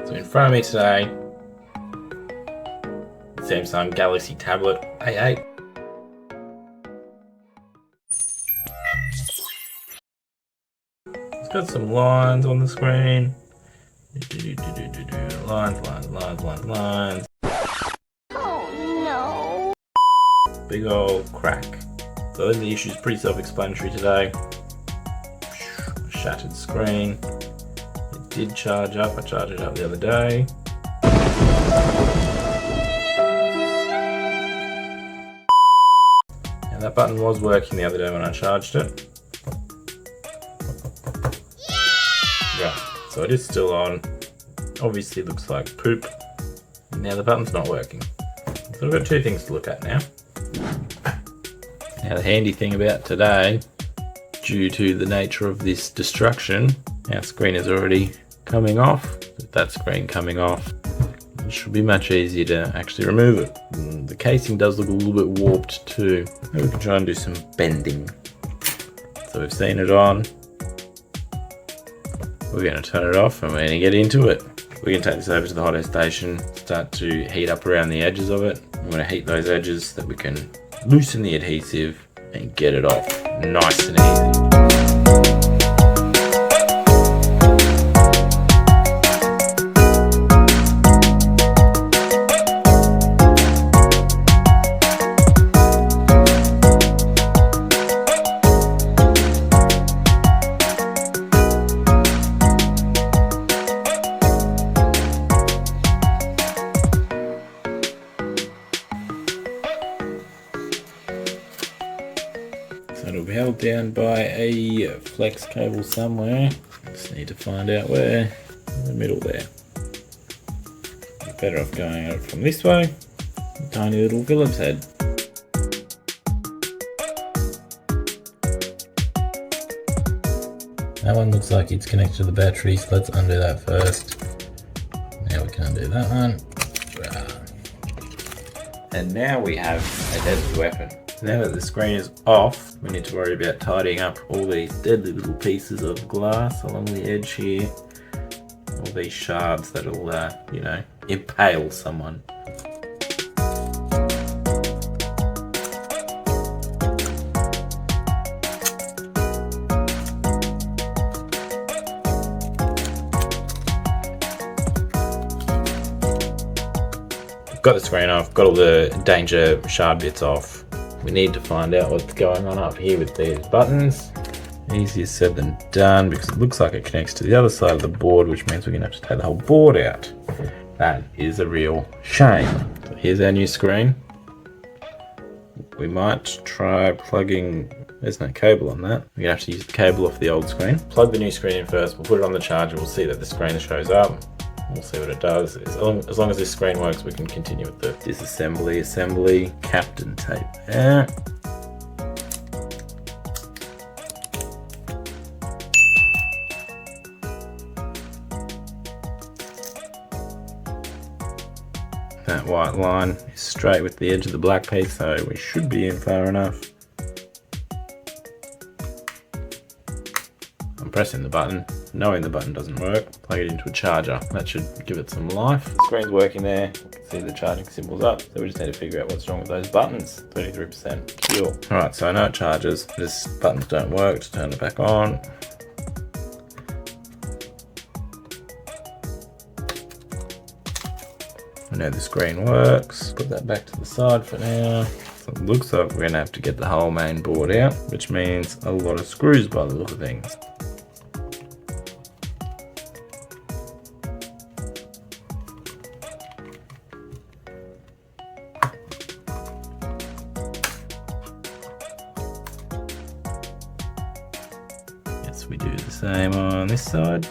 So in front of me today, Samsung Galaxy tablet A8. It's got some lines on the screen. Lines. Oh no! Big old crack. So the issue is pretty self-explanatory today. Shattered screen. It did charge up. I charged it up the other day. And that button was working the other day when I charged it. Yeah, so it is still on. Obviously looks like poop. Now the button's not working. So I've got two things to look at now. Now the handy thing about today, due to the nature of this destruction, our screen is already coming off. With that screen coming off, it should be much easier to actually remove it. And the casing does look a little bit warped too. Maybe we can try and do some bending. So we've seen it on. We're going to turn it off and we're going to get into it. We can take this over to the hot air station, start to heat up around the edges of it. I'm going to heat those edges so that we can loosen the adhesive and get it off nice and easy. So it'll be held down by a flex cable somewhere. Just need to find out where. In the middle there. You're better off going out from this way. A tiny little Phillips head. That one looks like it's connected to the battery, so let's undo that first. Now we can undo that one. And now we have a deadly weapon. Now that the screen is off, we need to worry about tidying up all these deadly little pieces of glass along the edge here. All these shards that'll, you know, impale someone. Got the screen off, got all the danger shard bits off. We need to find out what's going on up here with these buttons. Easier said than done because it looks like it connects to the other side of the board, which means we're going to have to take the whole board out. That is a real shame. So here's our new screen. We might try plugging, there's no cable on that. We're going to have to use the cable off the old screen. Plug the new screen in first, we'll put it on the charger, we'll see that the screen shows up. We'll see what it does. As long as this screen works, we can continue with the disassembly, assembly, captain tape there. That white line is straight with the edge of the black piece, so we should be in far enough. I'm pressing the button. Knowing the button doesn't work, plug it into a charger. That should give it some life. The screen's working there. You can see the charging symbol's up. So we just need to figure out what's wrong with those buttons. 33% pure. All right, so I know it charges. Just buttons don't work to turn it back on. I know the screen works. Put that back to the side for now. So it looks like we're gonna have to get the whole main board out, which means a lot of screws by the look of things. We do the same on this side.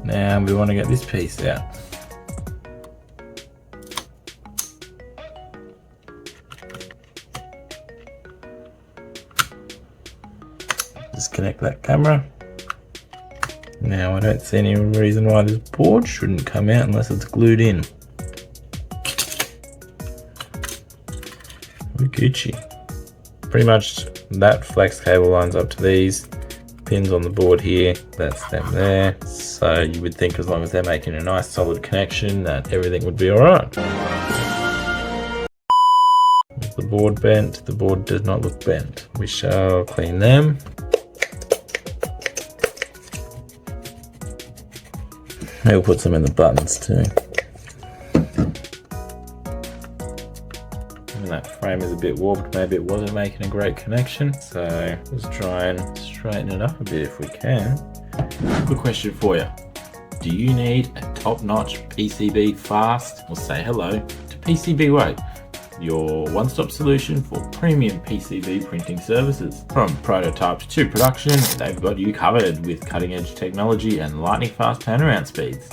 Now we want to get this piece out. Disconnect that camera. Now I don't see any reason why this board shouldn't come out unless it's glued in. Gucci. Pretty much that flex cable lines up to these pins on the board here. That's them there. So you would think as long as they're making a nice solid connection that everything would be alright. With the board bent, the board does not look bent. We shall clean them. Maybe we'll put some in the buttons too. And that frame is a bit warped, maybe it wasn't making a great connection. So let's try and straighten it up a bit if we can. Good question for you. Do you need a top-notch PCB fast? Well, say hello to PCBWay, your one-stop solution for premium PCB printing services. From prototypes to production, they've got you covered with cutting-edge technology and lightning-fast turnaround speeds.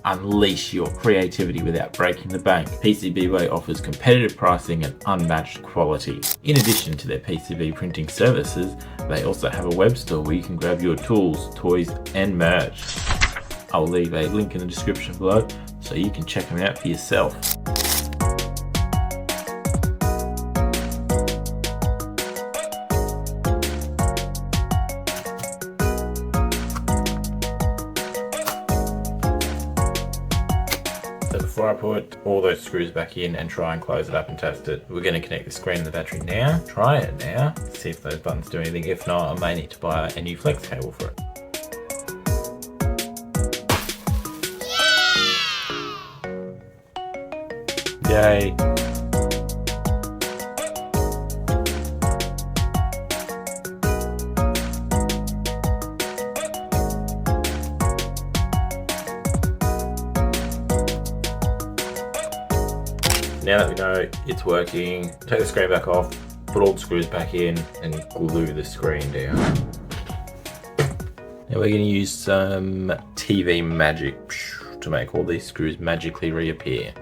Unleash your creativity without breaking the bank. PCBWay offers competitive pricing and unmatched quality. In addition to their PCB printing services, they also have a web store where you can grab your tools, toys, and merch. I'll leave a link in the description below so you can check them out for yourself. So before I put all those screws back in and try and close it up and test it, we're going to connect the screen and the battery now. Try it now, see if those buttons do anything. If not, I may need to buy a new flex cable for it. Yay! Now that we know it's working, take the screen back off, put all the screws back in and glue the screen down. Now we're going to use some TV magic to make all these screws magically reappear.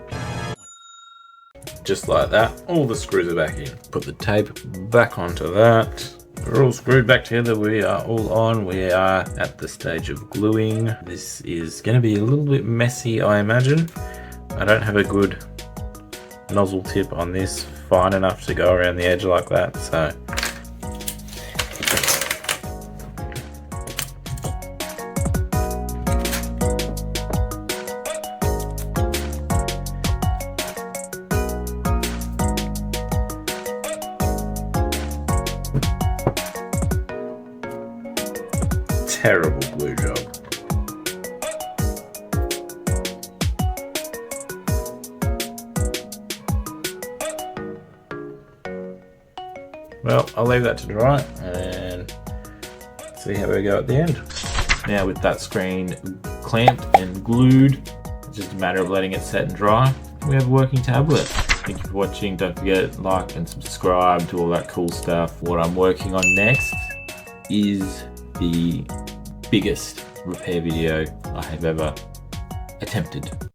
Just like that, all the screws are back in. Put the tape back onto that. We're all screwed back together, we are all on. We are at the stage of gluing. This is going to be a little bit messy, I imagine. I don't have a good nozzle tip on this fine enough to go around the edge like that, so terrible glue job. Well, I'll leave that to dry and see how we go at the end. Now with that screen clamped and glued, it's just a matter of letting it set and dry. We have a working tablet. Thank you for watching. Don't forget, like and subscribe to all that cool stuff. What I'm working on next is the biggest repair video I have ever attempted.